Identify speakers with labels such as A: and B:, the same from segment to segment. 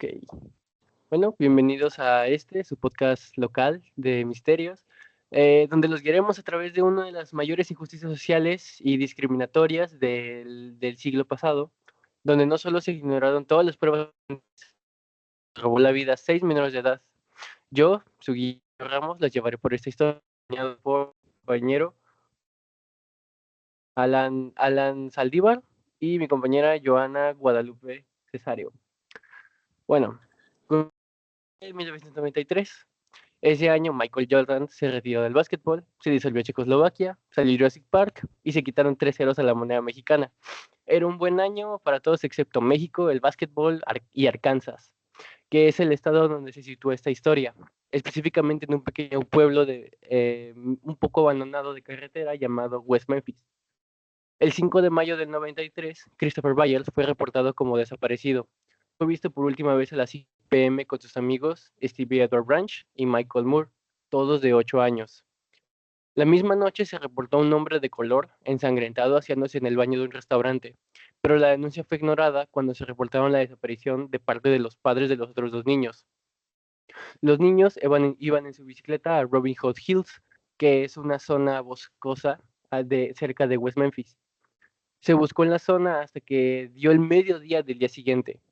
A: Ok. Bueno, bienvenidos a su podcast local de misterios, donde los guiaremos a través de una de las mayores injusticias sociales y discriminatorias del siglo pasado, donde no solo se ignoraron todas las pruebas, robó la vida a 6 menores de edad. Yo, su guía Ramos, las llevaré por esta historia, acompañado por mi compañero Alan Saldívar y mi compañera Joana Guadalupe Cesario. Bueno, en 1993. Ese año Michael Jordan se retiró del básquetbol, se disolvió Checoslovaquia, salió Jurassic Park y se quitaron 3 ceros a la moneda mexicana. Era un buen año para todos excepto México, el básquetbol y Arkansas, que es el estado donde se sitúa esta historia, específicamente en un pequeño pueblo un poco abandonado de carretera llamado West Memphis. El 5 de mayo del 93, Christopher Byers fue reportado como desaparecido. Fue visto por última vez a las 5 p.m. con sus amigos Stevie Edward Branch y Michael Moore, todos de 8 años. La misma noche se reportó un hombre de color ensangrentado haciéndose en el baño de un restaurante, pero la denuncia fue ignorada cuando se reportaron la desaparición de parte de los padres de los otros dos niños. Los niños iban en su bicicleta a Robin Hood Hills, que es una zona boscosa cerca de West Memphis. Se buscó en la zona hasta que dio el mediodía del día siguiente.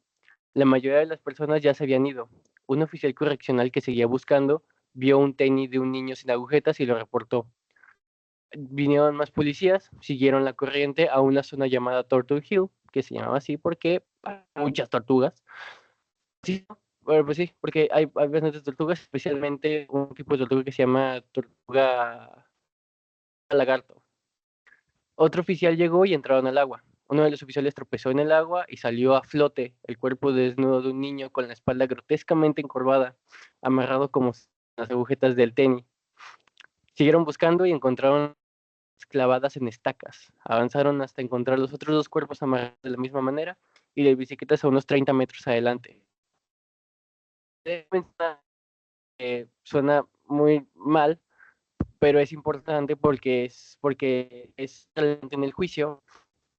A: La mayoría de las personas ya se habían ido. Un oficial correccional que seguía buscando vio un tenis de un niño sin agujetas y lo reportó. Vinieron más policías, siguieron la corriente a una zona llamada Turtle Hill, que se llamaba así porque hay muchas tortugas. Sí, bueno, pues sí, porque hay bastantes tortugas, especialmente un tipo de tortuga que se llama tortuga lagarto. Otro oficial llegó y entraron al agua. Uno de los oficiales tropezó en el agua y salió a flote el cuerpo desnudo de un niño con la espalda grotescamente encorvada, amarrado como las agujetas del tenis. Siguieron buscando y encontraron clavadas en estacas. Avanzaron hasta encontrar los otros dos cuerpos amarrados de la misma manera y las bicicletas a unos 30 metros adelante. Suena muy mal, pero es importante porque es relevante en el juicio.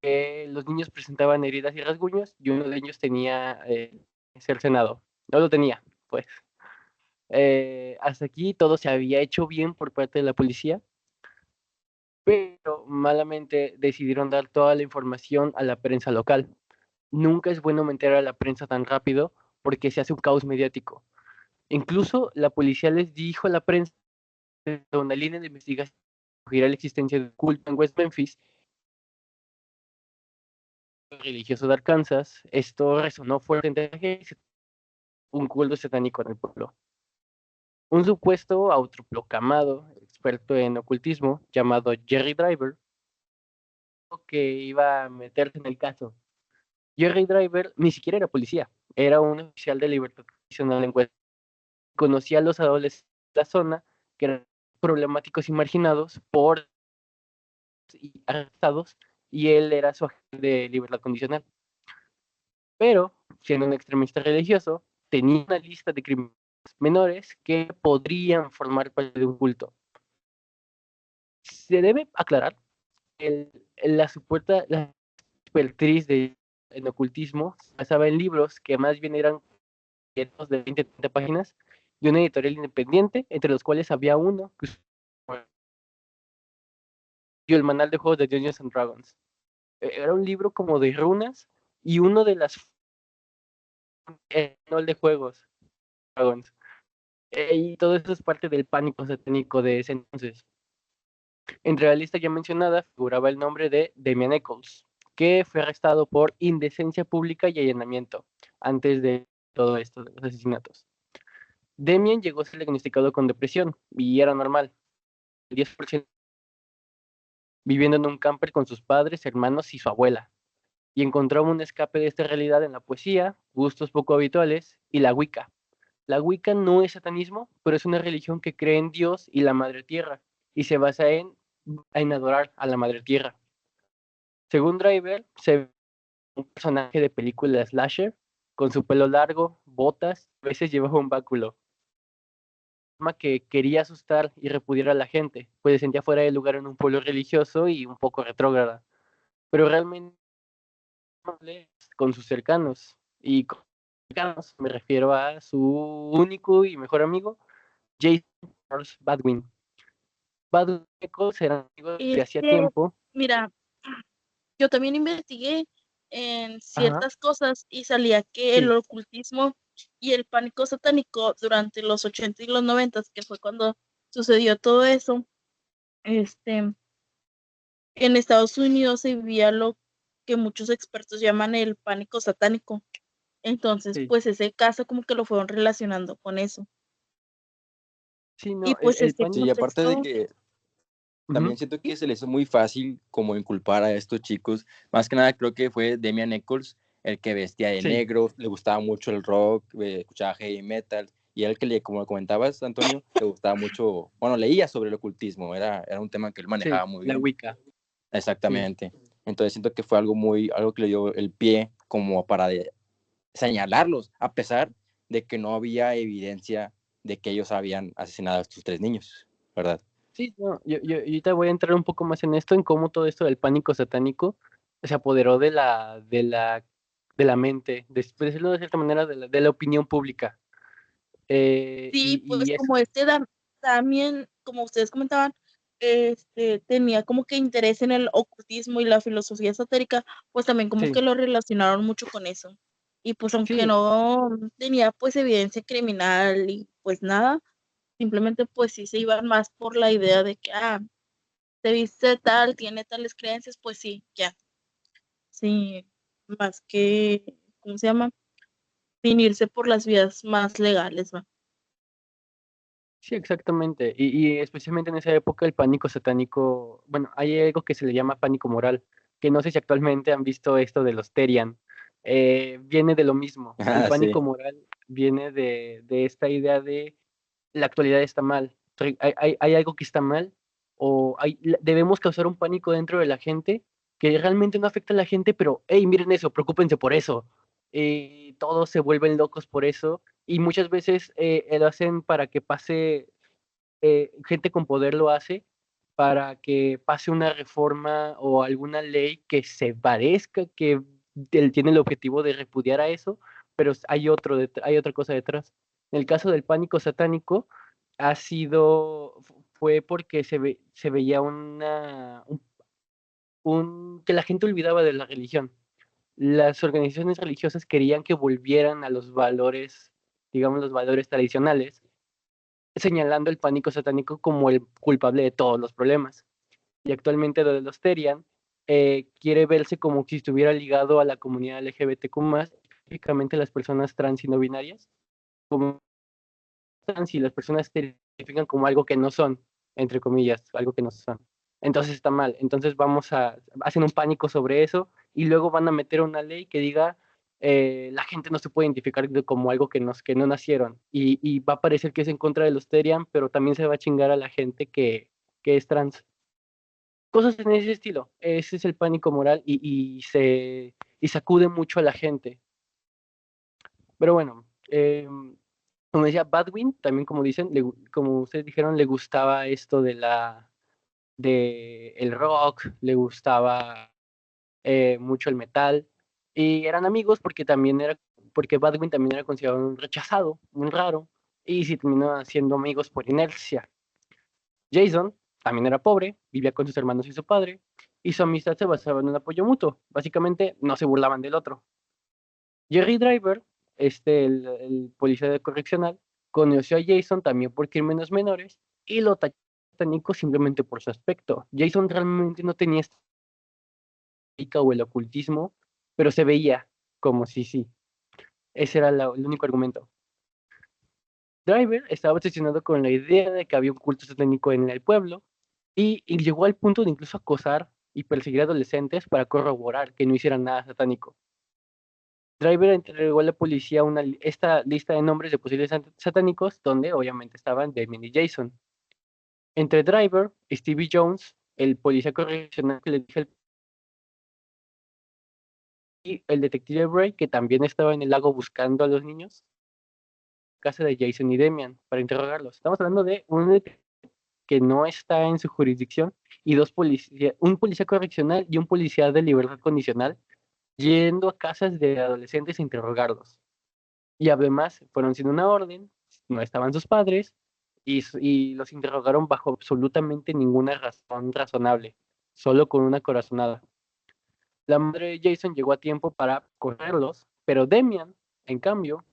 A: Los niños presentaban heridas y rasguños y uno de ellos tenía cercenado. No lo tenía, pues. Hasta aquí todo se había hecho bien por parte de la policía, pero malamente decidieron dar toda la información a la prensa local. Nunca es bueno meter a la prensa tan rápido porque se hace un caos mediático. Incluso la policía les dijo a la prensa de una línea de investigación que la existencia de un culto en West Memphis religioso de Arkansas. Esto resonó fuerte entre un culto satánico en el pueblo. Un supuesto autoproclamado experto en ocultismo llamado Jerry Driver que iba a meterse en el caso. Jerry Driver ni siquiera era policía, era un oficial de libertad condicional en West. Conocía a los adolescentes de la zona que eran problemáticos y marginados por y arrestados y él era su agente de libertad condicional. Pero, siendo un extremista religioso, tenía una lista de crímenes menores que podrían formar parte de un culto. Se debe aclarar que la expertise en ocultismo se basaba en libros que más bien eran de 20 30 páginas de una editorial independiente, entre los cuales había uno que el manual de juegos de Dungeons and Dragons. Era un libro como de runas y uno de las manual de juegos Dragons. Y todo eso es parte del pánico satánico de ese entonces. Entre la lista ya mencionada figuraba el nombre de Damian Eccles, que fue arrestado por indecencia pública y allanamiento antes de todo esto de los asesinatos. Damian llegó a ser diagnosticado con depresión y era normal. El 10% viviendo en un camper con sus padres, hermanos y su abuela. Y encontró un escape de esta realidad en la poesía, gustos poco habituales y la Wicca. La Wicca no es satanismo, pero es una religión que cree en Dios y la Madre Tierra y se basa en adorar a la Madre Tierra. Según Driver, se ve un personaje de película slasher con su pelo largo, botas, a veces llevaba un báculo, que quería asustar y repudiar a la gente, pues se sentía fuera de lugar en un pueblo religioso y un poco retrógrada, pero realmente con sus cercanos y me refiero a su único y mejor amigo, Jason Charles Badwin. Badwin y Nichols eran amigos de
B: Es
A: hacía
B: que,
A: tiempo.
B: mira, yo también investigué en
A: Ajá,
B: ciertas cosas y salía que el
A: sí,
B: ocultismo y el pánico satánico durante los 80 y los 90, que fue cuando sucedió todo eso, este, en Estados Unidos se vivía lo que muchos expertos llaman el pánico satánico. Entonces,
A: sí,
B: pues ese caso como que lo fueron relacionando con eso.
A: sí,
B: Y
A: no,
B: pues
A: el
B: este
C: Sí, y
A: pánico,
C: aparte de
B: contexto,
C: que
A: ujú,
C: también siento que
A: sí,
C: se le hizo muy fácil como inculpar a estos chicos. Más que nada creo que fue Damian Eccles el que vestía de
A: sí,
C: negro, le gustaba mucho el rock, escuchaba heavy metal, y él que, como comentabas, Antonio, le gustaba mucho, bueno, leía sobre el ocultismo, era un tema que él
A: sí,
C: manejaba muy
A: la
C: bien.
A: Wicca, sí.
C: Exactamente. Entonces siento que fue algo que le dio el pie como para señalarlos, a pesar de que no había evidencia de que ellos habían asesinado a estos 3 niños, ¿verdad?
A: Sí, no, yo ahorita voy a entrar un poco más en esto, en cómo todo esto del pánico satánico se apoderó de la mente, por decirlo de cierta manera, de la opinión pública.
B: sí, pues
A: Y eso,
B: como también, como ustedes comentaban, tenía como que interés en el ocultismo y la filosofía esotérica, pues también como
A: sí,
B: que lo relacionaron mucho con eso. Y pues aunque
A: sí,
B: no tenía pues evidencia criminal y pues nada, simplemente pues sí se iban más por la idea de que, se viste tal, tiene tales creencias, pues sí, ya, sí, más que, ¿cómo se llama? Sin irse por las vías más legales, ¿va?
A: sí, exactamente. Y especialmente en esa época el pánico satánico, bueno, hay algo que se le llama pánico moral, que no sé si actualmente han visto esto de los Terian. Viene de lo mismo. El
C: Ah, sí.
A: pánico moral viene de esta idea de la actualidad está mal, hay algo que está mal, o debemos causar un pánico dentro de la gente que realmente no afecta a la gente, pero, hey, miren eso, preocúpense por eso. Todos se vuelven locos por eso, y muchas veces lo hacen para que pase, gente con poder lo hace, para que pase una reforma o alguna ley que se parezca, que él tiene el objetivo de repudiar a eso, pero hay otra cosa detrás. En el caso del pánico satánico, fue porque se veía que la gente olvidaba de la religión. Las organizaciones religiosas querían que volvieran a los valores, digamos, los valores tradicionales, señalando el pánico satánico como el culpable de todos los problemas. Y actualmente lo de los Terian quiere verse como si estuviera ligado a la comunidad LGBTQ+, específicamente las personas trans y no binarias, como trans y las personas se identifican como algo que no son, entre comillas, algo que no son. Entonces está mal. Entonces hacen un pánico sobre eso y luego van a meter una ley que diga la gente no se puede identificar como algo que no nacieron. Y va a parecer que es en contra de los Terian, pero también se va a chingar a la gente que es trans. Cosas en ese estilo. Ese es el pánico moral y sacude mucho a la gente. Pero bueno, como decía Badwin, también como dicen, como ustedes dijeron, le gustaba esto de el rock, le gustaba mucho el metal, y eran amigos porque Badwin también era considerado un rechazado, un raro, y se terminó siendo amigos por inercia. Jason también era pobre, vivía con sus hermanos y su padre, y su amistad se basaba en un apoyo mutuo. Básicamente, no se burlaban del otro. Jerry Driver, el policía de correccional, conoció a Jason también por crímenes menores y lo tachó de satánico simplemente por su aspecto. Jason realmente no tenía esta ética o el ocultismo, pero se veía como si sí. Ese era el único argumento. Driver estaba obsesionado con la idea de que había un culto satánico en el pueblo y llegó al punto de incluso acosar y perseguir adolescentes para corroborar que no hicieran nada satánico. Driver entregó a la policía esta lista de nombres de posibles satánicos, donde obviamente estaban Damien y Jason. Entre Driver, Stevie Jones, el policía correccional que le dije, y el detective Bray, que también estaba en el lago buscando a los niños, casa de Jason y Damian, para interrogarlos. Estamos hablando de un detective que no está en su jurisdicción y un policía correccional y un policía de libertad condicional yendo a casas de adolescentes a interrogarlos. Y además fueron sin una orden, no estaban sus padres y los interrogaron bajo absolutamente ninguna razón razonable, solo con una corazonada. La madre de Jason llegó a tiempo para correrlos, pero Demian, en cambio,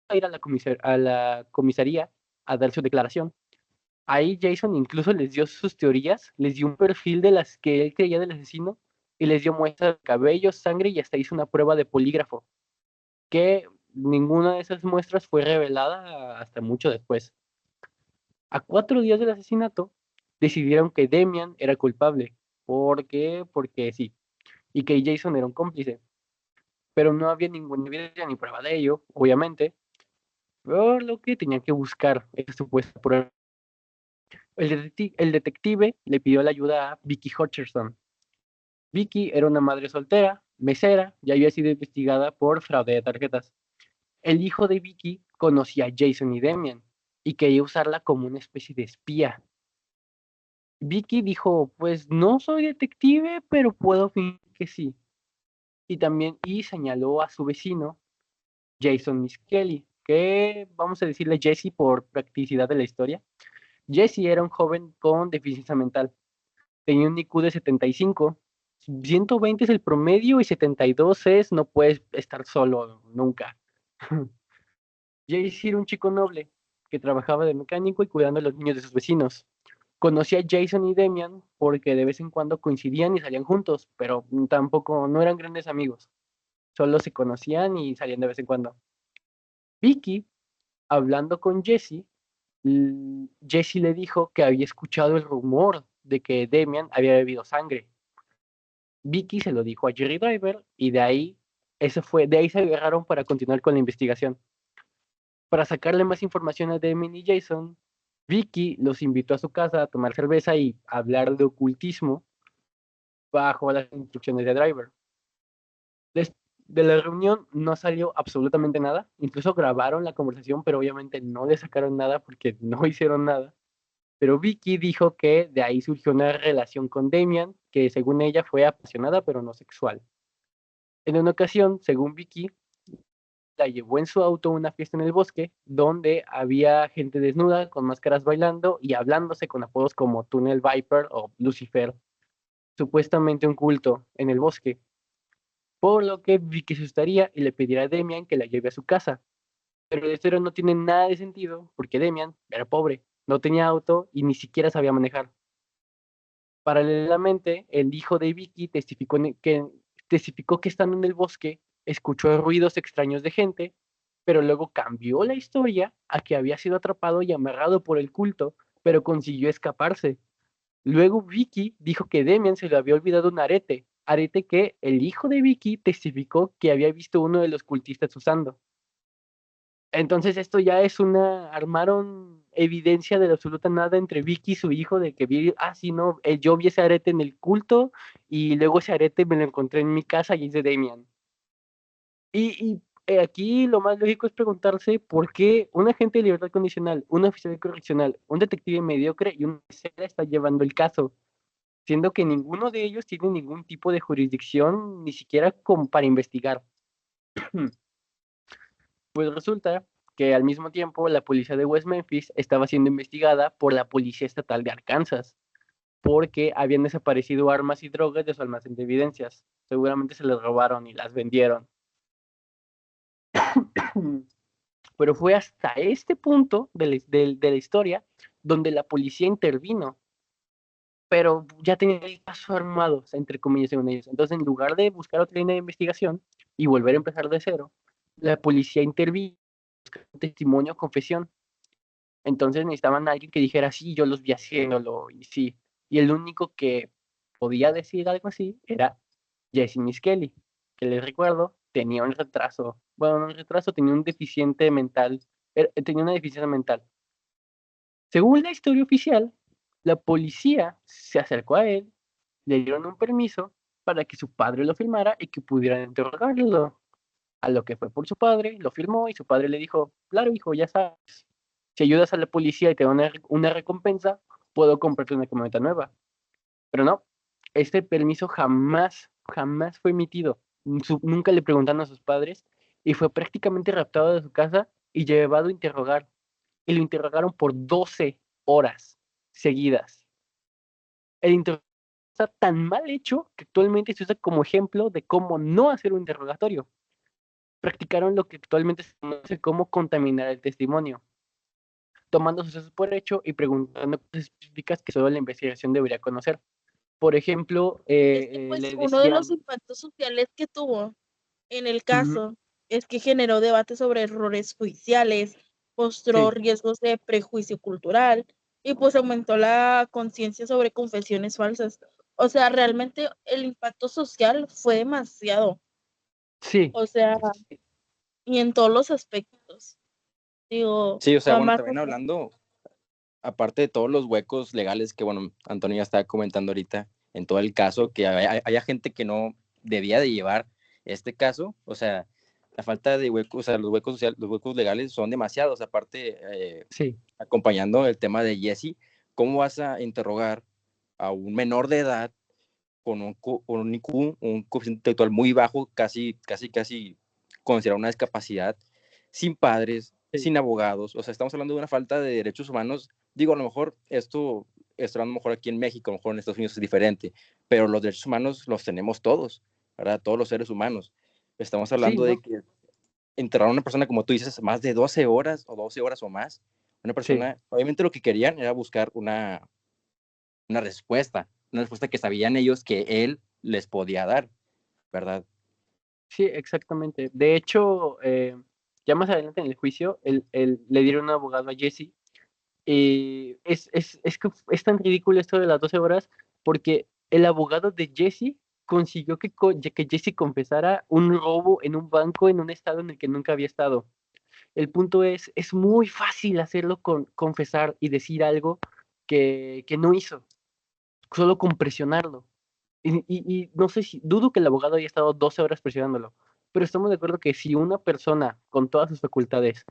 A: a ir a a la comisaría a dar su declaración. Ahí Jason incluso les dio sus teorías, les dio un perfil de las que él creía del asesino y les dio muestras de cabello, sangre y hasta hizo una prueba de polígrafo, que ninguna de esas muestras fue revelada hasta mucho después. A 4 días del asesinato, decidieron que Demian era culpable. ¿Por qué? Porque sí. Y que Jason era un cómplice. Pero no había ninguna evidencia ni prueba de ello, obviamente, por lo que tenían que buscar esa supuesta prueba. El detective le pidió la ayuda a Vicky Hutcherson. Vicky era una madre soltera, mesera, y había sido investigada por fraude de tarjetas. El hijo de Vicky conocía a Jason y Demian y quería usarla como una especie de espía. Vicky dijo, pues no soy detective, pero puedo fingir que sí. Y señaló a su vecino, Jason Miskelly, que vamos a decirle Jesse por practicidad de la historia. Jesse era un joven con deficiencia mental. Tenía un IQ de 75. 120 es el promedio y 72 es no puedes estar solo nunca. Jesse era un chico noble que trabajaba de mecánico y cuidando a los niños de sus vecinos. Conocí a Jason y Demian porque de vez en cuando coincidían y salían juntos, pero tampoco, no eran grandes amigos. Solo se conocían y salían de vez en cuando. Vicky, hablando con Jesse, Jesse le dijo que había escuchado el rumor de que Demian había bebido sangre. Vicky se lo dijo a Jerry Driver y de ahí se agarraron para continuar con la investigación. Para sacarle más información a Demian y Jason, Vicky los invitó a su casa a tomar cerveza y hablar de ocultismo bajo las instrucciones de Driver. De la reunión no salió absolutamente nada, incluso grabaron la conversación, pero obviamente no le sacaron nada porque no hicieron nada. Pero Vicky dijo que de ahí surgió una relación con Damian, que según ella fue apasionada pero no sexual. En una ocasión, según Vicky, la llevó en su auto a una fiesta en el bosque, donde había gente desnuda con máscaras bailando y hablándose con apodos como Tunnel Viper o Lucifer, supuestamente un culto en el bosque. Por lo que Vicky se asustaría y le pedirá a Demian que la lleve a su casa. Pero la historia no tiene nada de sentido porque Demian era pobre, no tenía auto y ni siquiera sabía manejar. Paralelamente, el hijo de Vicky testificó que estando en el bosque escuchó ruidos extraños de gente, pero luego cambió la historia a que había sido atrapado y amarrado por el culto, pero consiguió escaparse. Luego Vicky dijo que Demian se le había olvidado un arete que el hijo de Vicky testificó que había visto uno de los cultistas usando. Entonces esto ya es armaron evidencia de la absoluta nada entre Vicky y su hijo de que sí, no, yo vi ese arete en el culto y luego ese arete me lo encontré en mi casa y es de Damian. Aquí lo más lógico es preguntarse por qué un agente de libertad condicional, un oficial correccional, un detective mediocre y un mesera está llevando el caso, siendo que ninguno de ellos tiene ningún tipo de jurisdicción, ni siquiera como para investigar. Pues resulta que al mismo tiempo la policía de West Memphis estaba siendo investigada por la Policía Estatal de Arkansas, porque habían desaparecido armas y drogas de su almacén de evidencias. Seguramente se las robaron y las vendieron. Pero fue hasta este punto de la historia donde la policía intervino, pero ya tenía el caso armado, o sea, entre comillas, según ellos. Entonces, en lugar de buscar otra línea de investigación y volver a empezar de cero, la policía intervino, un testimonio, confesión. Entonces necesitaban a alguien que dijera, sí, yo los vi haciéndolo, y sí. Y el único que podía decir algo así era Jesse Miskelly, que les recuerdo, tenía un retraso. Bueno, no un retraso, tenía un deficiente mental. Tenía una deficiencia mental. Según la historia oficial, la policía se acercó a él, le dieron un permiso para que su padre lo firmara y que pudieran interrogarlo. A lo que fue por su padre, lo firmó y su padre le dijo, claro, hijo, ya sabes, si ayudas a la policía y te dan una recompensa, puedo comprarte una camioneta nueva. Pero no, este permiso jamás fue emitido. Nunca le preguntaron a sus padres y fue prácticamente raptado de su casa y llevado a interrogar. Y lo interrogaron por 12 horas seguidas. El interrogatorio está tan mal hecho que actualmente se usa como ejemplo de cómo no hacer un interrogatorio. Practicaron lo que actualmente se conoce como contaminar el testimonio, tomando sucesos por hecho y preguntando cosas específicas que solo la investigación debería conocer. Por ejemplo,
B: Es que pues
A: le
B: uno de los
A: decían,
B: impactos sociales que tuvo en el
A: ujú,
B: caso es que generó debate sobre errores judiciales, mostró
A: sí,
B: riesgos de prejuicio cultural y pues aumentó la conciencia sobre confesiones falsas. O sea, realmente el impacto social fue demasiado.
A: sí,
B: O sea, y en todos los aspectos. Digo,
C: Sí, o sea, bueno,
B: más
C: también hablando, aparte de todos los huecos legales que, bueno, Antonio ya estaba comentando ahorita, en todo el caso, que haya gente que no debía de llevar este caso, o sea, la falta de huecos, o sea, los huecos sociales, los huecos legales son demasiados, aparte,
A: sí,
C: acompañando el tema de Jesse, ¿cómo vas a interrogar a un menor de edad con un IQ, un coeficiente intelectual muy bajo, casi considerado una discapacidad, sin padres,
A: sí,
C: sin abogados? O sea, estamos hablando de una falta de derechos humanos. Digo, a lo mejor esto a lo mejor aquí en México, a lo mejor en Estados Unidos es diferente, pero los derechos humanos los tenemos todos, ¿verdad? Todos los seres humanos. Estamos
A: sí,
C: hablando de
A: ¿no?
C: que enterrar a una persona, como tú dices, más de 12 horas o 12 horas o más, una
A: Sí,
C: persona, obviamente lo que querían era buscar una respuesta que sabían ellos que él les podía dar, ¿verdad?
A: sí, exactamente. De hecho, ya más adelante en el juicio, le dieron un abogado a Jesse. Y es que es tan ridículo esto de las 12 horas porque el abogado de Jesse consiguió que Jesse confesara un robo en un banco en un estado en el que nunca había estado. El punto es muy fácil hacerlo confesar y decir algo que no hizo, solo con presionarlo. Y no sé si, dudo que el abogado haya estado 12 horas presionándolo, pero estamos de acuerdo que si una persona con todas sus facultades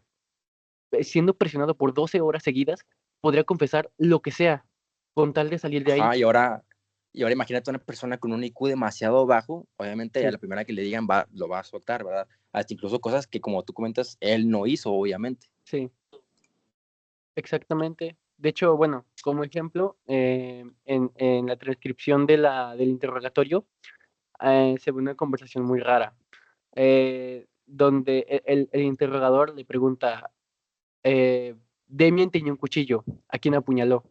A: siendo presionado por 12 horas seguidas, podría confesar lo que sea con tal de salir de ahí.
C: Ajá, y ahora imagínate una persona con un IQ demasiado bajo, obviamente a
A: Sí,
C: la primera que le digan lo va a soltar, ¿verdad? Hasta incluso cosas que, como tú comentas, él no hizo, obviamente.
A: sí, exactamente. De hecho, bueno, como ejemplo, en la transcripción del interrogatorio se ve una conversación muy rara, donde el interrogador le pregunta, Demian tenía un cuchillo, ¿a quién apuñaló?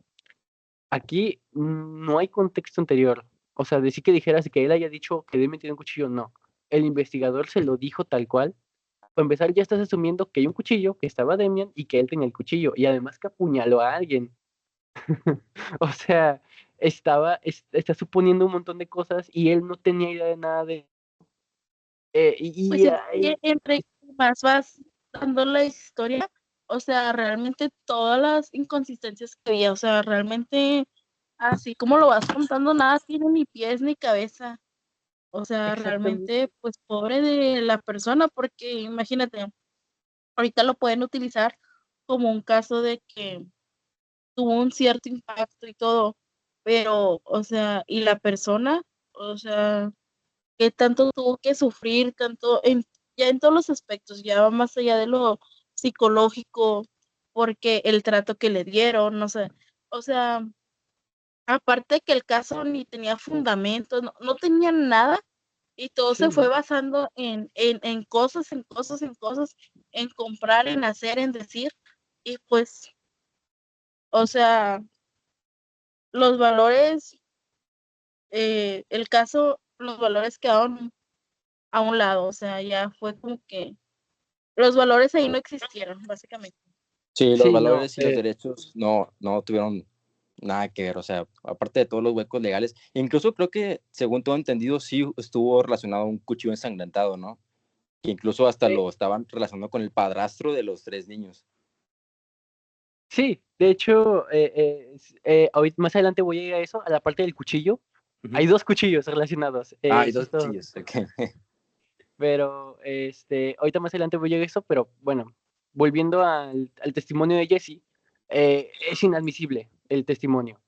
A: Aquí no hay contexto anterior. O sea, decir que dijeras que él haya dicho que Demian tiene un cuchillo, no. El investigador se lo dijo tal cual. Para empezar, ya estás asumiendo que hay un cuchillo, que estaba Demian y que él tenía el cuchillo. Y además que apuñaló a alguien. O sea, está suponiendo un montón de cosas y él no tenía idea de nada de...
B: pues es que
A: ay,
B: entre más vas dando la historia, o sea, realmente todas las inconsistencias que había, o sea, realmente así como lo vas contando, nada tiene ni pies ni cabeza. O sea,
A: exactamente.
B: realmente, pues pobre de la persona, porque imagínate, ahorita lo pueden utilizar como un caso de que tuvo un cierto impacto y todo, pero, o sea, y la persona, o sea, qué tanto tuvo que sufrir, tanto ya en todos los aspectos, ya va más allá de lo psicológico, porque el trato que le dieron, no sé, o sea, aparte de que el caso ni tenía fundamento, no tenía nada, y todo
A: Sí,
B: se fue
A: ¿no?
B: basando en cosas, en cosas, en cosas, en comprar, en hacer, en decir, y pues, o sea, los valores, el caso, los valores quedaron a un lado, o sea, ya fue como que los valores ahí no existieron, básicamente.
C: Sí, los
A: Sí, no.
C: valores y los derechos no tuvieron nada que ver, o sea, aparte de todos los huecos legales, incluso creo que, según todo entendido, sí estuvo relacionado a un cuchillo ensangrentado, ¿no? Que incluso hasta
A: Eh,
C: lo estaban relacionando con el padrastro de los tres niños.
A: sí, de hecho, ahorita más adelante voy a ir a eso, a la parte del cuchillo.
C: Ujú.
A: Hay dos cuchillos relacionados.
C: Ah, y dos
A: Esto,
C: cuchillos. Ok.
A: pero ahorita más adelante voy a ir a eso, pero bueno, volviendo al testimonio de Jesse, es inadmisible el testimonio,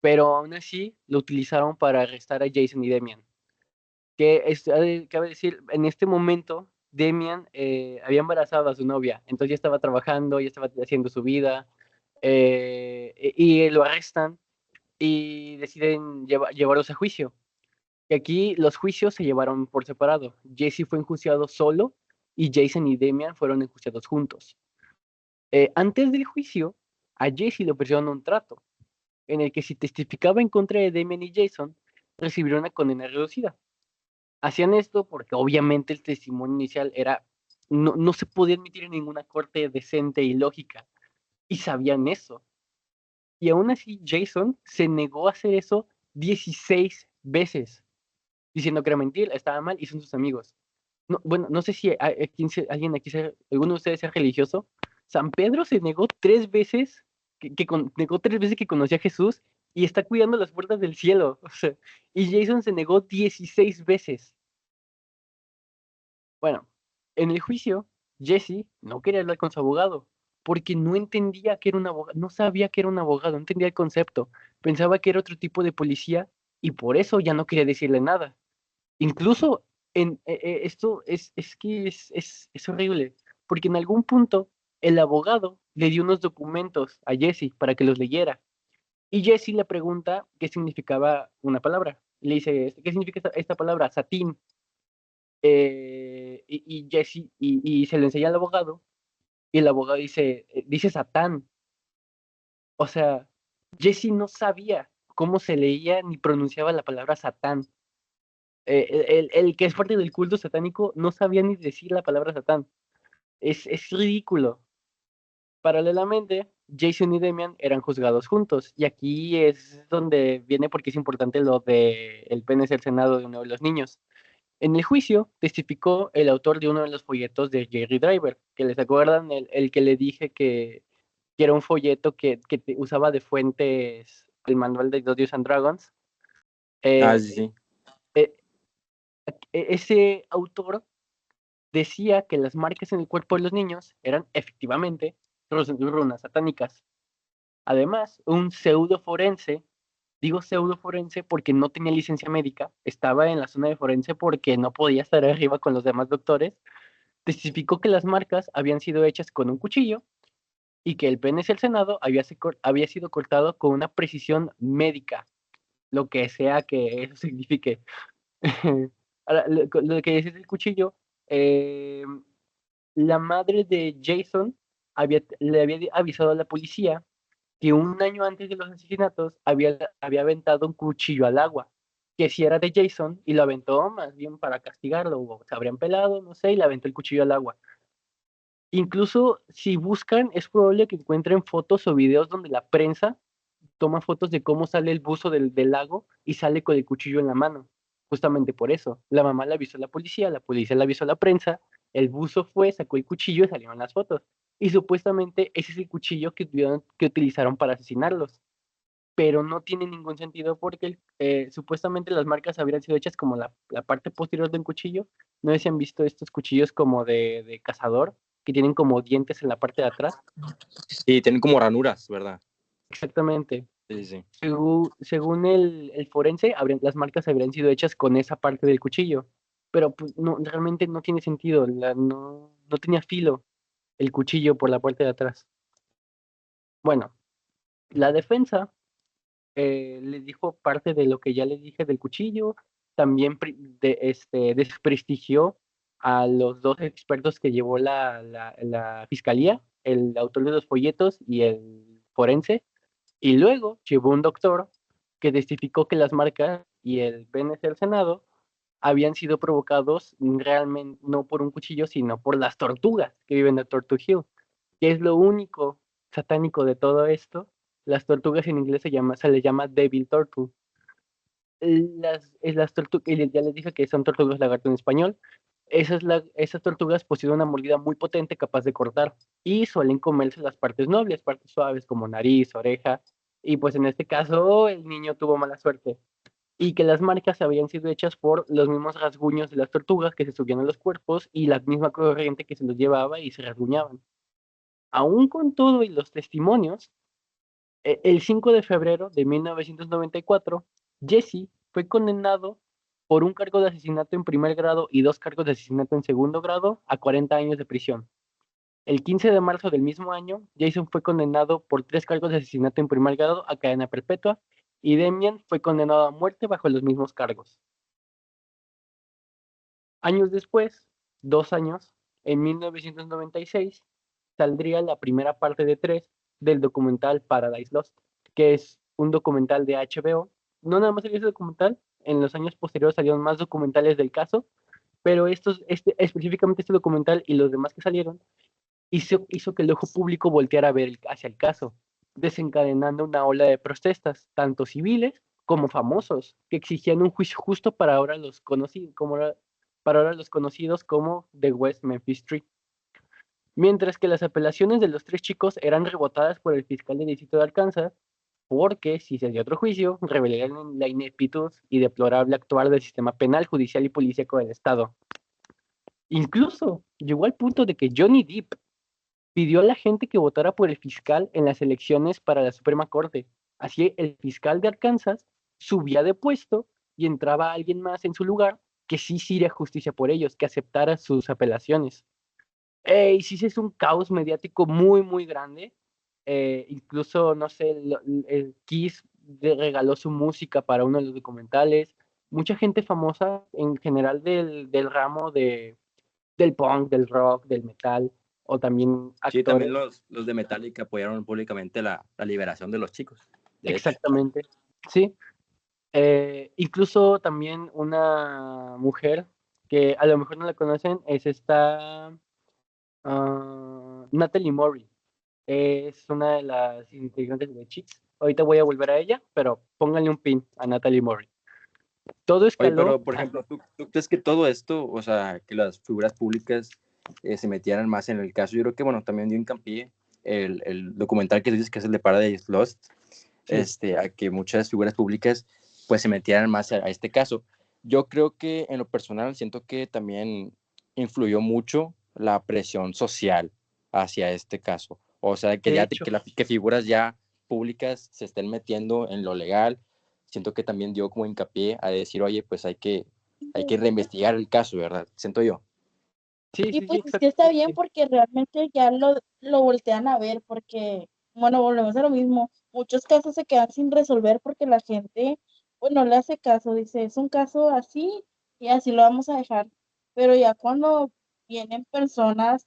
A: pero aún así lo utilizaron para arrestar a Jason y Demian. Cabe decir, en este momento, Damian había embarazado a su novia, entonces ya estaba trabajando, ya estaba haciendo su vida, y lo arrestan y deciden llevarlos a juicio. Y aquí los juicios se llevaron por separado. Jesse fue enjuiciado solo y Jason y Damian fueron enjuiciados juntos. Antes del juicio, a Jesse le ofrecieron un trato en el que si testificaba en contra de Damian y Jason, recibiría una condena reducida. Hacían esto porque obviamente el testimonio inicial no se podía admitir en ninguna corte decente y lógica, y sabían eso. Y aún así Jason se negó a hacer eso 16 veces, diciendo que era mentira, estaba mal y son sus amigos. No, bueno, no sé si alguien aquí, alguno de ustedes sea religioso. San Pedro se negó 3 veces, negó 3 veces que conocía a Jesús y está cuidando las puertas del cielo. O sea, y Jason se negó 16 veces. Bueno, en el juicio, Jesse no quería hablar con su abogado porque no entendía que era un abogado, no sabía que era un abogado, no entendía el concepto, pensaba que era otro tipo de policía y por eso ya no quería decirle nada. Incluso esto es horrible, porque en algún punto el abogado le dio unos documentos a Jesse para que los leyera y Jesse le pregunta qué significaba una palabra. Y le dice, ¿qué significa esta palabra? Satín. Y Jesse, y se lo enseña al abogado, y el abogado dice Satán. O sea, Jesse no sabía cómo se leía ni pronunciaba la palabra Satán. El que es parte del culto satánico no sabía ni decir la palabra Satán. Es ridículo. Paralelamente, Jason y Damian eran juzgados juntos, y aquí es donde viene porque es importante lo de el pene es el senado de uno de los niños. En el juicio testificó el autor de uno de los folletos de Jerry Driver, que les acuerdan el que le dije que era un folleto que usaba de fuentes el manual de Dungeons and Dragons.
C: Ah,
A: Eh,
C: sí, sí.
A: eh, Ese autor decía que las marcas en el cuerpo de los niños eran efectivamente runas satánicas. Además, un pseudo forense, digo pseudo forense porque no tenía licencia médica, estaba en la zona de forense porque no podía estar arriba con los demás doctores, testificó que las marcas habían sido hechas con un cuchillo y que el pene cercenado había sido cortado con una precisión médica, lo que sea que eso signifique. Ahora, lo que dice el cuchillo, eh, la madre de Jason le había avisado a la policía que un año antes de los asesinatos había aventado un cuchillo al agua, que si era de Jason, y lo aventó más bien para castigarlo, o se habrían pelado, no sé, y le aventó el cuchillo al agua. Incluso si buscan, es probable que encuentren fotos o videos donde la prensa toma fotos de cómo sale el buzo del lago y sale con el cuchillo en la mano. Justamente por eso. La mamá le avisó a la policía le avisó a la prensa, el buzo fue, sacó el cuchillo y salieron las fotos. Y supuestamente ese es el cuchillo que utilizaron para asesinarlos. Pero no tiene ningún sentido porque supuestamente las marcas habrían sido hechas como la parte posterior de un cuchillo. No sé si han visto estos cuchillos como de cazador, que tienen como dientes en la parte de atrás.
C: Sí, tienen como ranuras, ¿verdad?
A: Exactamente.
C: Sí, sí.
A: Según el forense, las marcas habrían sido hechas con esa parte del cuchillo, pero pues, no, realmente no tiene sentido, no tenía filo el cuchillo por la parte de atrás. Bueno, la defensa les dijo parte de lo que ya les dije del cuchillo, también desprestigió a los dos expertos que llevó la fiscalía, el autor de los folletos y el forense, y luego llevó un doctor que testificó que las marcas y el pene cercenado habían sido provocados realmente no por un cuchillo, sino por las tortugas que viven en Tortue Hill, que es lo único satánico de todo esto. Las tortugas en inglés se les llama Devil Turtle. Las tortugas, ya les dije que son tortugas lagarto en español. Esas tortugas poseen una mordida muy potente capaz de cortar y suelen comerse las partes nobles, partes suaves como nariz, oreja. Y pues en este caso el niño tuvo mala suerte. Y que las marcas habían sido hechas por los mismos rasguños de las tortugas que se subían a los cuerpos y la misma corriente que se los llevaba y se rasguñaban. Aún con todo y los testimonios, el 5 de febrero de 1994, Jesse fue condenado por un cargo de asesinato en primer grado y 2 cargos de asesinato en segundo grado a 40 años de prisión. El 15 de marzo del mismo año, Jason fue condenado por 3 cargos de asesinato en primer grado a cadena perpetua y Demian fue condenado a muerte bajo los mismos cargos. Años después, 2 años, en 1996, saldría la primera parte de 3 del documental Paradise Lost, que es un documental de HBO. No nada más salió ese documental, en los años posteriores salieron más documentales del caso, pero específicamente este documental y los demás que salieron hizo que el ojo público volteara a ver hacia el caso, desencadenando una ola de protestas, tanto civiles como famosos, que exigían un juicio justo para ahora los conocidos como The West Memphis 3. Mientras que las apelaciones de los 3 chicos eran rebotadas por el fiscal del distrito de Arkansas, porque si se hacía otro juicio, revelarían la ineptitud y deplorable actuar del sistema penal, judicial y policíaco del Estado. Incluso llegó al punto de que Johnny Depp pidió a la gente que votara por el fiscal en las elecciones para la Suprema Corte. Así el fiscal de Arkansas subía de puesto y entraba alguien más en su lugar que sí hiciera justicia por ellos, que aceptara sus apelaciones. Y sí, sí es un caos mediático muy, muy grande. Incluso, no sé, el Kiss regaló su música para uno de los documentales. Mucha gente famosa en general del ramo del punk, del rock, del metal, o también
C: Sí,
A: actores.
C: también los de Metallica apoyaron públicamente la liberación de los chicos, de hecho.
A: Exactamente, sí. Incluso también una mujer que a lo mejor no la conocen es esta Natalie Murray. Es una de las integrantes de Chicks. Ahorita voy a volver a ella, pero pónganle un pin a Natalie Murray. Todo
C: Oye,
A: escaló.
C: pero por ejemplo, ¿tú crees que todo esto, o sea, que las figuras públicas se metieran más en el caso? Yo creo que, bueno, también dio hincapié el documental que tú dices que es el de Paradise Lost,
A: Sí,
C: a que muchas figuras públicas pues se metieran más a este caso. Yo creo que en lo personal siento que también influyó mucho la presión social hacia este caso. O sea, que
A: de
C: ya
A: hecho,
C: que figuras ya públicas se estén metiendo en lo legal, siento que también dio como hincapié a decir, oye, pues hay que reinvestigar el caso, ¿verdad? Siento yo.
A: sí,
B: Y
A: sí, sí,
B: pues es que está bien
A: exactamente.
B: porque realmente ya lo voltean a ver porque, bueno, volvemos a lo mismo. Muchos casos se quedan sin resolver porque la gente, pues no le hace caso, dice, es un caso así y así lo vamos a dejar. Pero ya cuando vienen personas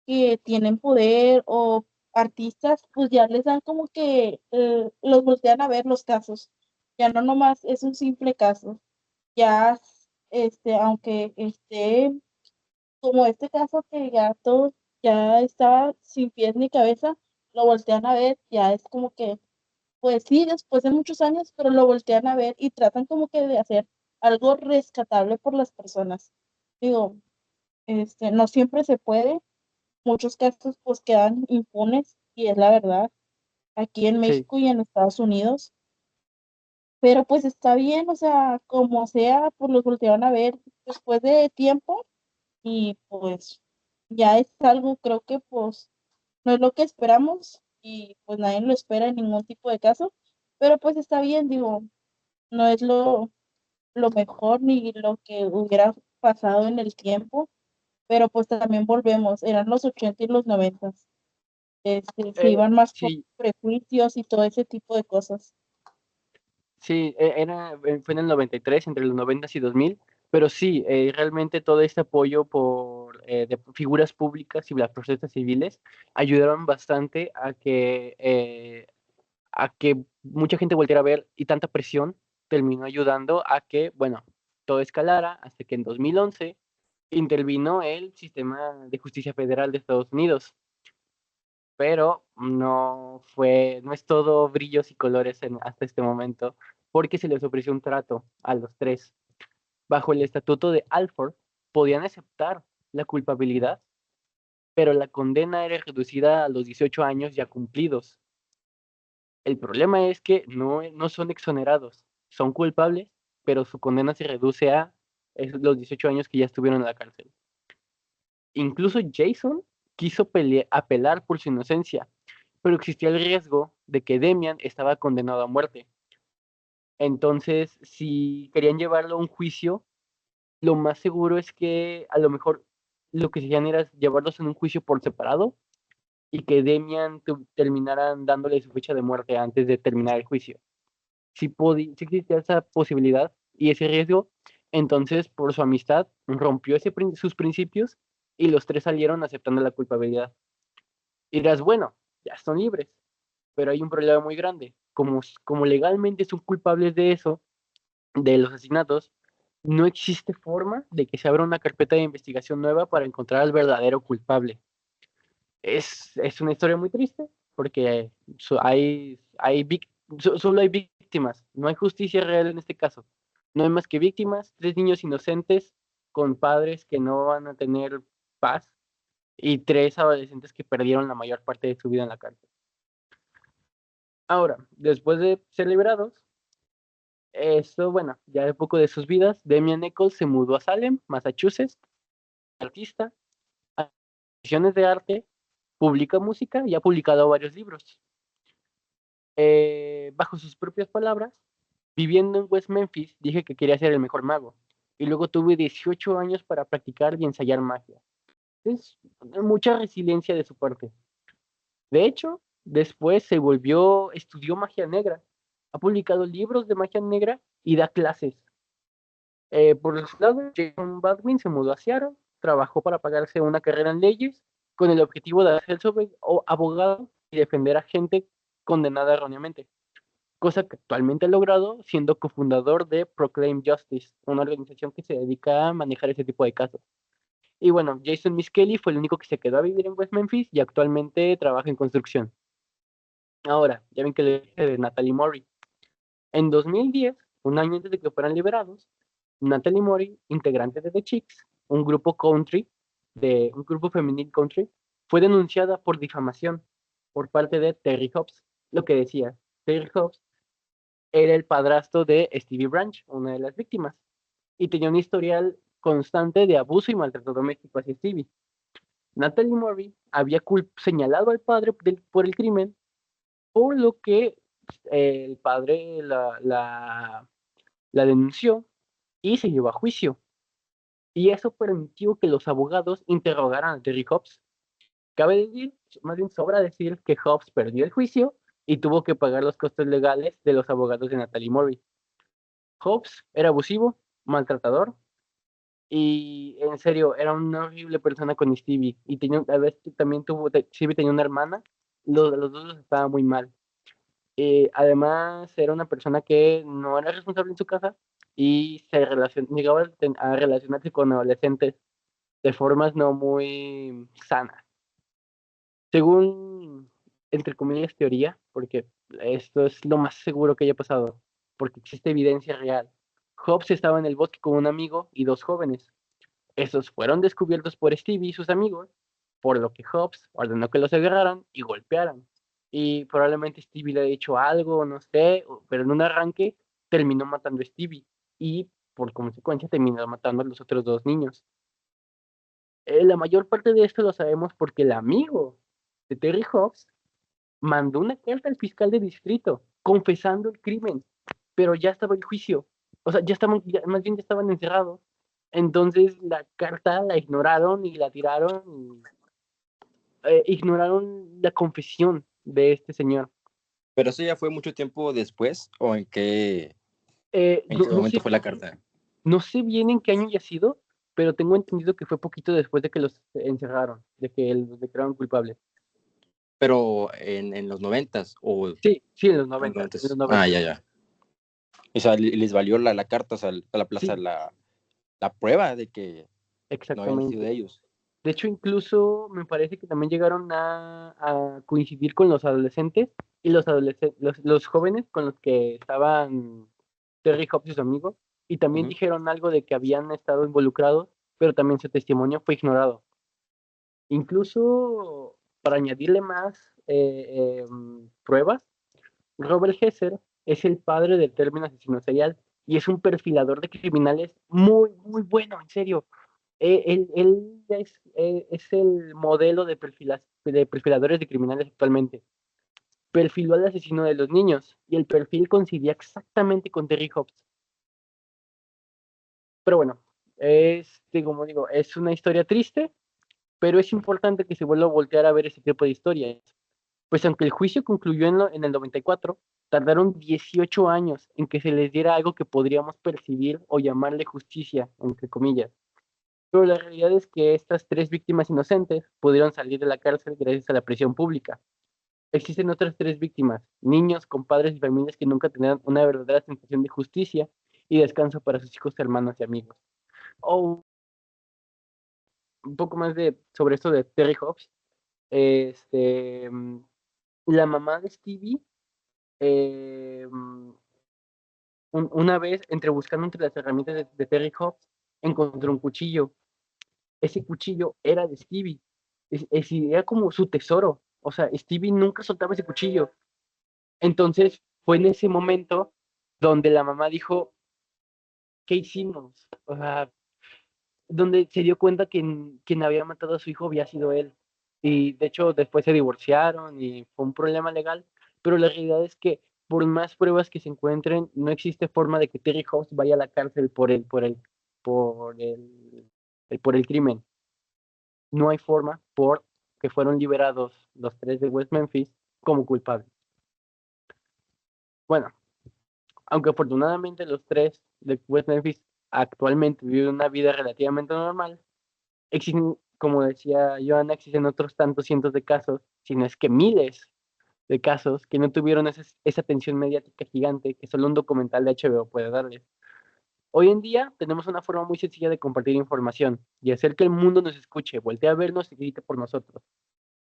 B: que tienen poder o artistas, pues ya les dan como que los voltean a ver los casos. Ya no nomás es un simple caso. Ya, aunque esté como este caso que ya todo ya estaba sin pies ni cabeza, lo voltean a ver, ya es como que, pues sí, después de muchos años, pero lo voltean a ver y tratan como que de hacer algo rescatable por las personas. Digo, no siempre se puede, muchos casos pues quedan impunes y es la verdad, aquí en
A: Sí,
B: México y en Estados Unidos, pero pues está bien, o sea, como sea, pues los voltearon a ver después de tiempo y pues ya es algo, creo que pues no es lo que esperamos y pues nadie lo espera en ningún tipo de caso, pero pues está bien, digo, no es lo mejor ni lo que hubiera pasado en el tiempo, pero pues también volvemos, eran los 80 y los 90, se iban más por
A: sí,
B: prejuicios y todo ese tipo de cosas.
A: sí, fue en el 93, entre los 90 y 2000, pero sí, realmente todo este apoyo de figuras públicas y las protestas civiles ayudaron bastante a que mucha gente volviera a ver y tanta presión terminó ayudando a que, bueno, todo escalara hasta que en 2011 intervino el sistema de justicia federal de Estados Unidos, pero no es todo brillos y colores hasta este momento, porque se les ofreció un trato a los 3. Bajo el estatuto de Alford, podían aceptar la culpabilidad, pero la condena era reducida a los 18 años ya cumplidos. El problema es que no son exonerados, son culpables, pero su condena se reduce a los 18 años que ya estuvieron en la cárcel. Incluso Jason quiso apelar por su inocencia, pero existía el riesgo de que Demian estaba condenado a muerte. Entonces, si querían llevarlo a un juicio, lo más seguro es que a lo mejor lo que se hacían era llevarlos en un juicio por separado y que Demian terminaran dándole su fecha de muerte antes de terminar el juicio. Si existía esa posibilidad y ese riesgo, entonces por su amistad rompió sus principios y los tres salieron aceptando la culpabilidad. Y dirás, bueno, ya son libres, pero hay un problema muy grande. Como legalmente son culpables de eso, de los asesinatos, no existe forma de que se abra una carpeta de investigación nueva para encontrar al verdadero culpable. Es una historia muy triste porque solo hay víctimas, no hay justicia real en este caso. No hay más que víctimas, tres niños inocentes con padres que no van a tener paz y tres adolescentes que perdieron la mayor parte de su vida en la cárcel. Ahora, después de ser liberados, bueno, ya de poco de sus vidas, Damian Eccles se mudó a Salem, Massachusetts, artista, hace exposiciones de arte, publica música y ha publicado varios libros. Bajo sus propias palabras, viviendo en West Memphis, dije que quería ser el mejor mago, y luego tuve 18 años para practicar y ensayar magia. Es mucha resiliencia de su parte. De hecho, después estudió magia negra, ha publicado libros de magia negra y da clases. Por su lado, Jason Baldwin se mudó a Seattle, trabajó para pagarse una carrera en leyes con el objetivo de hacer abogado y defender a gente condenada erróneamente, cosa que actualmente ha logrado siendo cofundador de Proclaim Justice, una organización que se dedica a manejar ese tipo de casos. Y bueno, Jason Miskelly fue el único que se quedó a vivir en West Memphis y actualmente trabaja en construcción. Ahora, ya ven que le dije de Natalie Murray. En 2010, un año antes de que fueran liberados, Natalie Murray, integrante de The Chicks, un grupo femenil country, fue denunciada por difamación por parte de Terry Hobbs. Lo que decía, Terry Hobbs era el padrastro de Stevie Branch, una de las víctimas, y tenía un historial constante de abuso y maltrato doméstico hacia Stevie. Natalie Murray había señalado al padre por el crimen, por lo que el padre la denunció y se llevó a juicio. Y eso permitió que los abogados interrogaran a Terry Hobbs. Cabe decir, más bien sobra decir que Hobbs perdió el juicio y tuvo que pagar los costos legales de los abogados de Natalie Murray. Hobbs era abusivo, maltratador y en serio era una horrible persona con Stevie. Y a veces también Stevie tenía una hermana, los dos estaban muy mal. Además, era una persona que no era responsable en su casa y llegaba a relacionarse con adolescentes de formas no muy sanas. Según, entre comillas, teoría, porque esto es lo más seguro que haya pasado, porque existe evidencia real. Hobbs estaba en el bosque con un amigo y dos jóvenes. Estos fueron descubiertos por Stevie y sus amigos, por lo que Hobbs ordenó que los agarraran y golpearan. Y probablemente Stevie le ha dicho algo, no sé, pero en un arranque terminó matando a Stevie y por consecuencia terminó matando a los otros dos niños. La mayor parte de esto lo sabemos porque el amigo de Terry Hobbs mandó una carta al fiscal de distrito confesando el crimen, pero ya estaba el juicio. O sea, más bien ya estaban encerrados. Entonces la carta la ignoraron y la tiraron y ignoraron la confesión de este señor.
C: Pero eso ya fue mucho tiempo después, ¿o en qué
A: No
C: momento
A: sé,
C: fue la carta?
A: no sé bien en qué año haya sido, pero tengo entendido que fue poquito después de que los encerraron, de que los declararon culpables.
C: Pero en los 90s o
A: Sí, sí, en los
C: en los
A: 90, en los
C: 90s. Ah,
A: 90.
C: ya, ya. O sea, les valió la carta, o sea, la plaza,
A: Sí,
C: la prueba de que no habían sido
A: exactamente.
C: de ellos.
A: De hecho, incluso me parece que también llegaron a coincidir con los adolescentes y los jóvenes con los que estaban Terry Hobbs y su amigo, y también
C: Ujú.
A: dijeron algo de que habían estado involucrados, pero también su testimonio fue ignorado. Incluso para añadirle más pruebas, Robert Hesser es el padre del término asesino serial y es un perfilador de criminales muy, muy bueno, en serio. Él es el modelo de perfiladores de criminales actualmente. perfiló al asesino de los niños y el perfil coincidía exactamente con Terry Hobbs. Pero bueno, como digo, es una historia triste, pero es importante que se vuelva a voltear a ver ese tipo de historias. Pues aunque el juicio concluyó en el 94, tardaron 18 años en que se les diera algo que podríamos percibir o llamarle justicia, entre comillas. Pero la realidad es que estas tres víctimas inocentes pudieron salir de la cárcel gracias a la presión pública. Existen otras tres víctimas, niños con padres y familias que nunca tendrán una verdadera sensación de justicia y descanso para sus hijos, hermanos y amigos. O un poco más sobre esto de Terry Hobbs. Este, mm, la mamá de Stevie, una vez, buscando entre las herramientas de Terry Hobbs, encontró un cuchillo. Ese cuchillo era de Stevie. Era como su tesoro. O sea, Stevie nunca soltaba ese cuchillo. Entonces, fue en ese momento donde la mamá dijo, ¿qué hicimos? O sea, donde se dio cuenta que quien había matado a su hijo había sido él. Y de hecho, después se divorciaron y fue un problema legal. Pero la realidad es que, por más pruebas que se encuentren, no existe forma de que Terry Hobbs vaya a la cárcel por el crimen. No hay forma porque fueron liberados los tres de West Memphis como culpables. Bueno, aunque afortunadamente los tres de West Memphis actualmente viven una vida relativamente normal, existen, como decía Joanna, existen otros tantos cientos de casos, si no es que miles de casos, que no tuvieron esa atención mediática gigante que solo un documental de HBO puede darles. Hoy en día tenemos una forma muy sencilla de compartir información y hacer que el mundo nos escuche, voltee a vernos y grite por nosotros.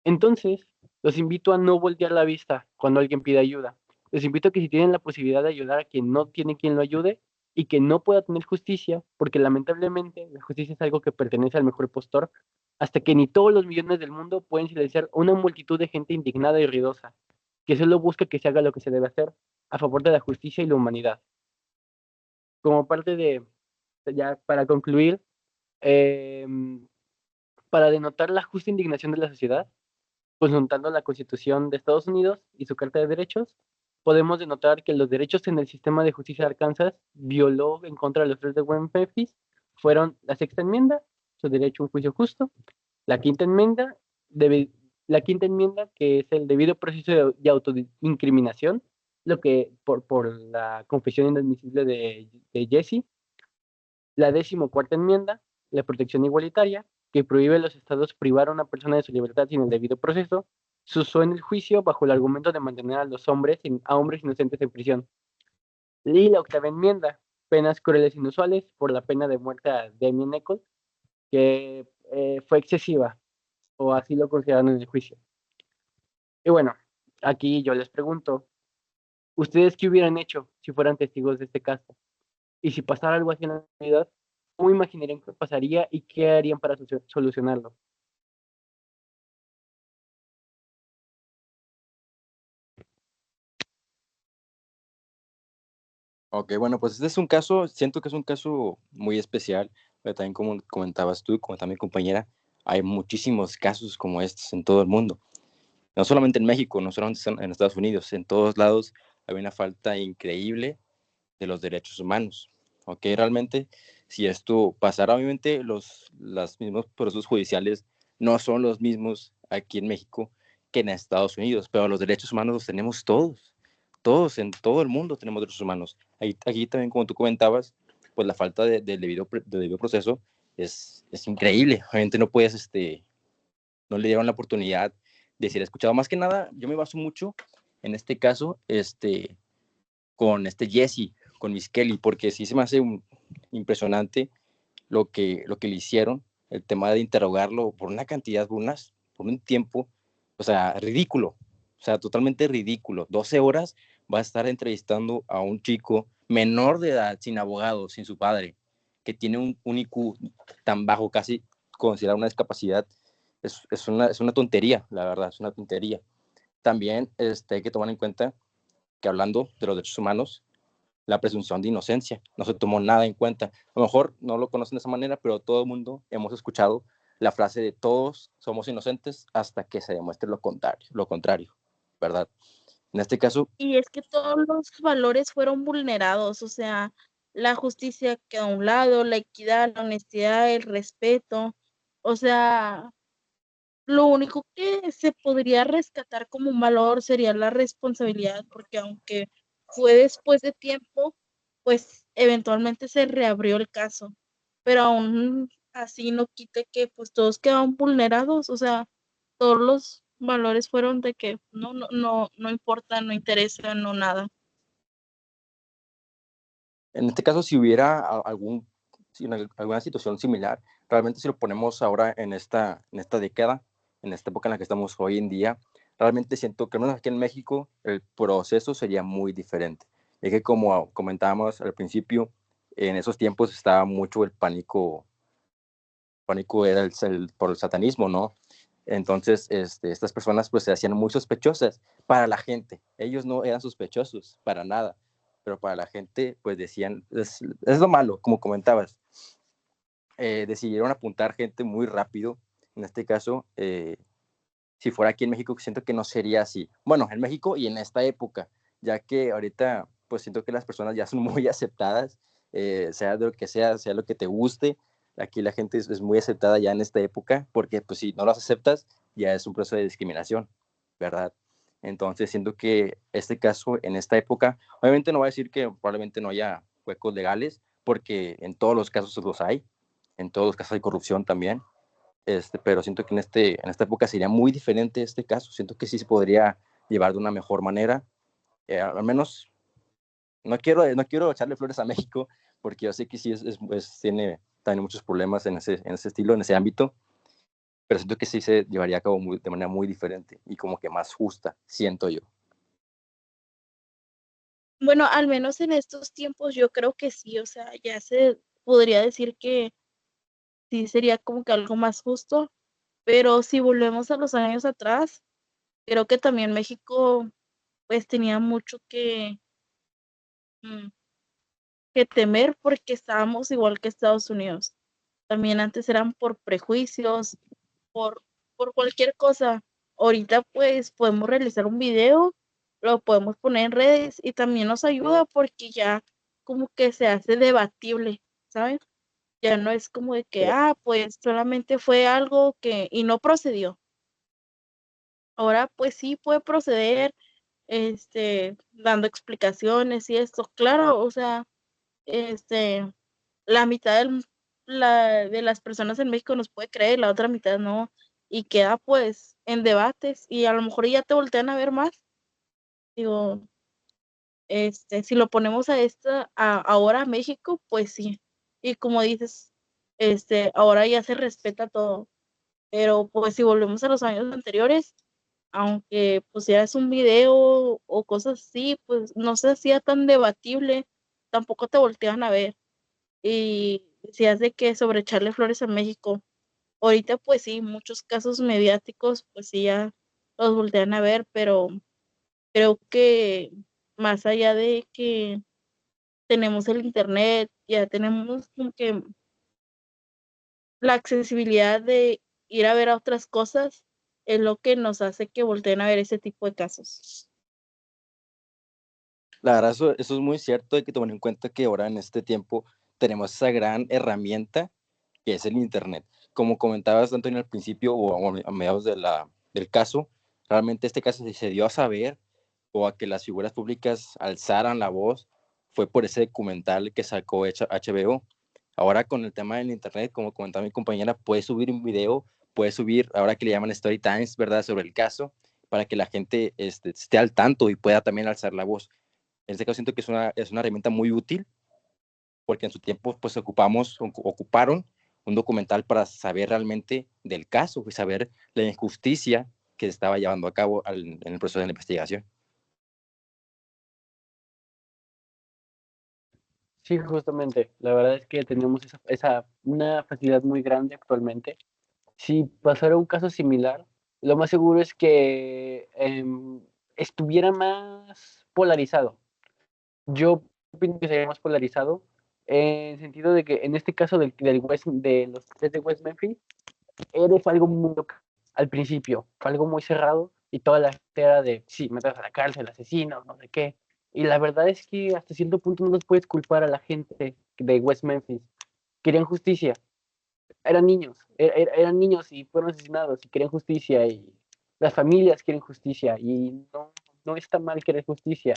A: Entonces, los invito a no voltear la vista cuando alguien pide ayuda. Les invito a que si tienen la posibilidad de ayudar a quien no tiene quien lo ayude y que no pueda tener justicia, porque lamentablemente la justicia es algo que pertenece al mejor postor, hasta que ni todos los millones del mundo pueden silenciar una multitud de gente indignada y ruidosa, que solo busca que se haga lo que se debe hacer a favor de la justicia y la humanidad. Como parte ya para concluir, para denotar la justa indignación de la sociedad, consultando la Constitución de Estados Unidos y su Carta de Derechos, podemos denotar que los derechos en el sistema de justicia de Arkansas violó en contra de los tres de West Memphis fueron la sexta enmienda, su derecho a un juicio justo, la quinta enmienda, debe- la quinta enmienda que es el debido proceso de autoincriminación, lo que por la confesión inadmisible de Jesse, la decimocuarta enmienda, la protección igualitaria, que prohíbe a los estados privar a una persona de su libertad sin el debido proceso, se usó en el juicio bajo el argumento de mantener a hombres inocentes en prisión. Y la octava enmienda, penas crueles inusuales por la pena de muerte a Damien Echols, que fue excesiva, o así lo consideraron en el juicio. Y bueno, aquí yo les pregunto, ¿ustedes qué hubieran hecho si fueran testigos de este caso? Y si pasara algo así en la comunidad, ¿cómo imaginarían que pasaría y qué harían para solucionarlo?
C: Ok, bueno, pues este es un caso, siento que es un caso muy especial, pero también como comentabas tú, como también compañera, hay muchísimos casos como estos en todo el mundo. No solamente en México, no solamente en Estados Unidos, en todos lados hay una falta increíble de los derechos humanos. Ok, realmente, si esto pasara, obviamente los mismos procesos judiciales no son los mismos aquí en México que en Estados Unidos, pero los derechos humanos los tenemos todos. Todos, en todo el mundo tenemos derechos humanos. Aquí también, como tú comentabas, pues la falta de debido proceso es increíble. Obviamente no puedes, no le dieron la oportunidad de ser escuchado. Más que nada, yo me baso mucho en este caso, con Jesse, con Miss Kelly, porque sí se me hace impresionante lo que le hicieron, el tema de interrogarlo por una cantidad, por un tiempo, o sea, ridículo, o sea, totalmente ridículo. 12 horas va a estar entrevistando a un chico menor de edad, sin abogado, sin su padre, que tiene un IQ tan bajo, casi considerado una discapacidad. Es una tontería, la verdad, es una tontería. También hay que tomar en cuenta que hablando de los derechos humanos, la presunción de inocencia, no se tomó nada en cuenta. A lo mejor no lo conocen de esa manera, pero todo el mundo hemos escuchado la frase de todos somos inocentes hasta que se demuestre lo contrario, ¿verdad? En este caso,
B: Y es que todos los valores fueron vulnerados, o sea, la justicia quedó a un lado, la equidad, la honestidad, el respeto, o sea, lo único que se podría rescatar como un valor sería la responsabilidad, porque aunque fue después de tiempo, pues eventualmente se reabrió el caso, pero aún así no quite que pues todos quedaron vulnerados, o sea, todos los valores fueron de que no importa, no interesa, no nada.
C: en este caso, si hubiera alguna situación similar, realmente si lo ponemos ahora en esta década, en esta época en la que estamos hoy en día, realmente siento que al menos aquí en México el proceso sería muy diferente. Es que como comentábamos al principio, en esos tiempos estaba mucho el pánico era por el satanismo, ¿no? Entonces, estas personas pues se hacían muy sospechosas para la gente. Ellos no eran sospechosos para nada, pero para la gente pues decían, es lo malo, como comentabas. Decidieron apuntar gente muy rápido. En este caso, si fuera aquí en México, siento que no sería así. Bueno, en México y en esta época, ya que ahorita pues siento que las personas ya son muy aceptadas, sea de lo que sea lo que te guste. Aquí la gente es muy aceptada ya en esta época, porque pues si no las aceptas, ya es un proceso de discriminación, ¿verdad? Entonces siento que este caso en esta época, obviamente no voy a decir que probablemente no haya huecos legales, porque en todos los casos los hay, en todos los casos hay corrupción también, pero siento que en esta época sería muy diferente este caso. Siento que sí se podría llevar de una mejor manera. Al menos no quiero echarle flores a México, porque yo sé que sí tiene también muchos problemas en ese estilo, en ese ámbito, pero siento que sí se llevaría a cabo de manera muy diferente y como que más justa, siento yo.
B: Bueno, al menos en estos tiempos yo creo que sí, o sea, ya se podría decir que sí sería como que algo más justo, pero si volvemos a los años atrás, creo que también México pues tenía mucho mm, que temer porque estábamos igual que Estados Unidos. También antes eran por prejuicios, por, por cualquier cosa. Ahorita pues podemos realizar un video, lo podemos poner en redes y también nos ayuda porque ya como que se hace debatible, ¿sabes? Ya no es como de que, pues solamente fue algo que y no procedió. Ahora pues sí puede proceder, dando explicaciones y esto. Claro, o sea, este, la mitad de las personas en México nos puede creer, la otra mitad no, y queda pues en debates y a lo mejor ya te voltean a ver más. Digo, si lo ponemos ahora a México, pues sí. Y como dices, ahora ya se respeta todo. Pero pues si volvemos a los años anteriores, aunque pusieras un video o cosas así, pues no se hacía tan debatible, tampoco te volteaban a ver. Y decías de que sobre echarle flores a México. Ahorita pues sí, muchos casos mediáticos pues sí ya los voltean a ver, pero creo que más allá de que tenemos el internet, ya tenemos como que la accesibilidad de ir a ver a otras cosas, es lo que nos hace que volteen a ver ese tipo de casos.
C: La verdad, eso es muy cierto. Hay que tomar en cuenta que ahora en este tiempo tenemos esa gran herramienta que es el Internet. Como comentabas, Antonio, al principio o a mediados del caso, realmente este caso se dio a saber o a que las figuras públicas alzaran la voz fue por ese documental que sacó HBO. Ahora con el tema del Internet, como comentaba mi compañera, puedes subir un video, puedes subir, ahora que le llaman Story Times, ¿verdad?, sobre el caso, para que la gente esté al tanto y pueda también alzar la voz. En este caso siento que es una herramienta muy útil porque en su tiempo pues ocuparon un documental para saber realmente del caso y saber la injusticia que se estaba llevando a cabo en el proceso de la investigación.
A: Sí, justamente. La verdad es que tenemos una facilidad muy grande actualmente. Si pasara un caso similar, lo más seguro es que estuviera más polarizado. Yo opino que sería más polarizado en el sentido de que en este caso de los tres de West Memphis, fue algo muy local al principio, fue algo muy cerrado y toda la gente era de, sí, metas a la cárcel, asesinos, no sé qué. Y la verdad es que hasta cierto punto no los puedes culpar a la gente de West Memphis. Querían justicia. Eran niños y fueron asesinados y querían justicia y las familias quieren justicia y no está mal querer justicia.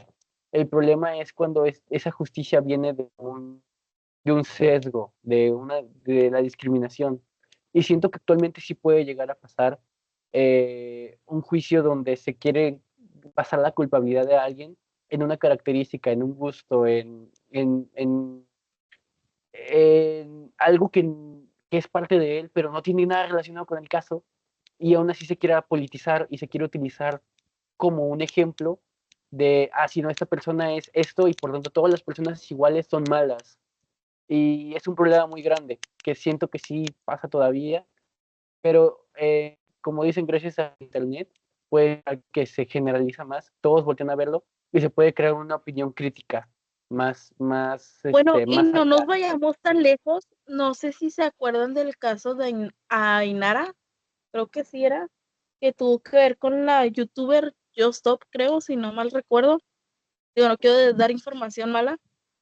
A: El problema es cuando esa justicia viene de un sesgo, de la discriminación. Y siento que actualmente sí puede llegar a pasar un juicio donde se quiere pasar la culpabilidad de alguien en una característica, en un gusto, en algo que es parte de él, pero no tiene nada relacionado con el caso, y aún así se quiera politizar y se quiere utilizar como un ejemplo de, si no, esta persona es esto y por tanto todas las personas iguales son malas. Y es un problema muy grande, que siento que sí pasa todavía, pero como dicen, gracias a Internet, pues que se generaliza más, todos voltean a verlo y se puede crear una opinión crítica
B: Bueno, y
A: más
B: no nos
A: allá.
B: vayamos tan lejos. No sé si se acuerdan del caso de Ainara, creo que sí era, que tuvo que ver con la youtuber Just Stop, creo, si no mal recuerdo. Digo, no quiero dar información mala,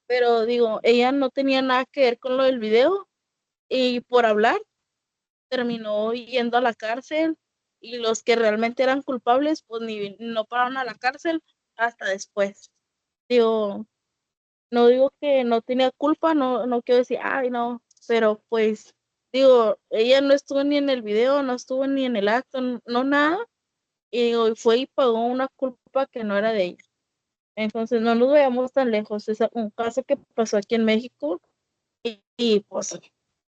B: pero digo, ella no tenía nada que ver con lo del video y por hablar terminó yendo a la cárcel y los que realmente eran culpables pues no pararon a la cárcel hasta después. Digo, no digo que no tenía culpa, no quiero decir, ay, no, pero pues digo, ella no estuvo ni en el video, no estuvo ni en el acto, no nada, y digo, fue y pagó una culpa que no era de ella. Entonces no nos veamos tan lejos, es un caso que pasó aquí en México y pues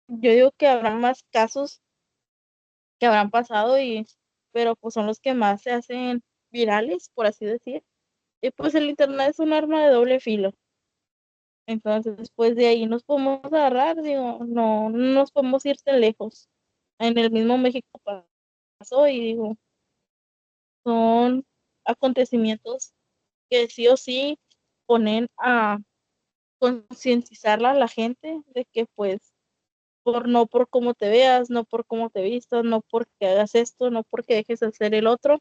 B: yo digo que habrá más casos que habrán pasado pero pues son los que más se hacen virales, por así decir. Y pues el internet es un arma de doble filo. Entonces, después de ahí nos podemos agarrar, digo, no nos podemos ir tan lejos. En el mismo México pasó y digo, son acontecimientos que sí o sí ponen a concientizarla a la gente de que pues no por cómo te veas, no por cómo te vistas, no porque hagas esto, no porque dejes de hacer el otro,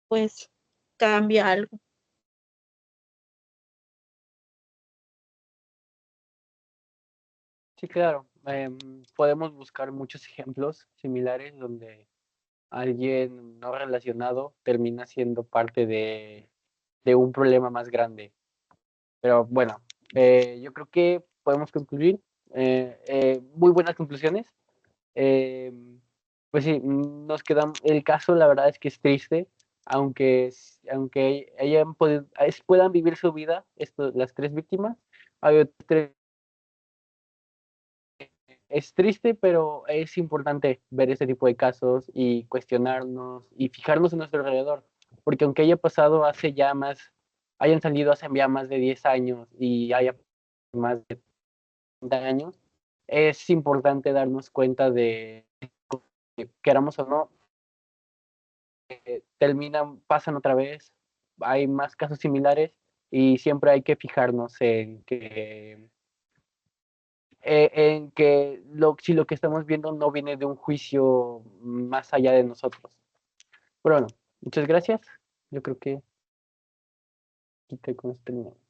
B: pues cambia algo.
A: Sí, claro. Podemos buscar muchos ejemplos similares donde alguien no relacionado termina siendo parte de un problema más grande. Pero bueno, yo creo que podemos concluir. Muy buenas conclusiones. Eh, pues sí, nos queda el caso, la verdad es que es triste, aunque puedan vivir su vida, las tres víctimas, hay otras es triste, pero es importante ver este tipo de casos y cuestionarnos y fijarnos en nuestro alrededor, porque aunque hayan salido hace ya más de 10 años y haya más de 30 años, es importante darnos cuenta de que queramos o no, pasan otra vez, hay más casos similares y siempre hay que fijarnos si lo que estamos viendo no viene de un juicio más allá de nosotros. Pero bueno, muchas gracias. Yo creo que aquí con esto terminamos.